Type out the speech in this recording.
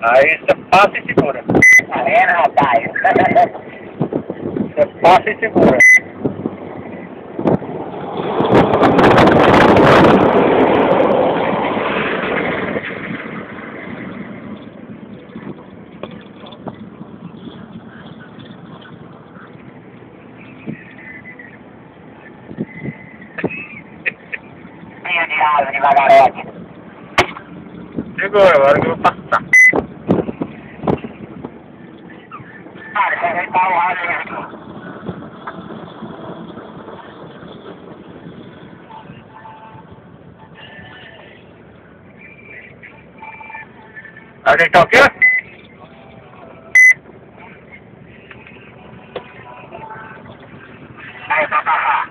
Aí você passa e segura. Tá vendo, rapaz? Você passa e segura. Meio de asa, devagarote. Segura, agora que eu vou passar. Cara, você vai estar o ar aqui. Ajeitar o quê? Aí, pra passar.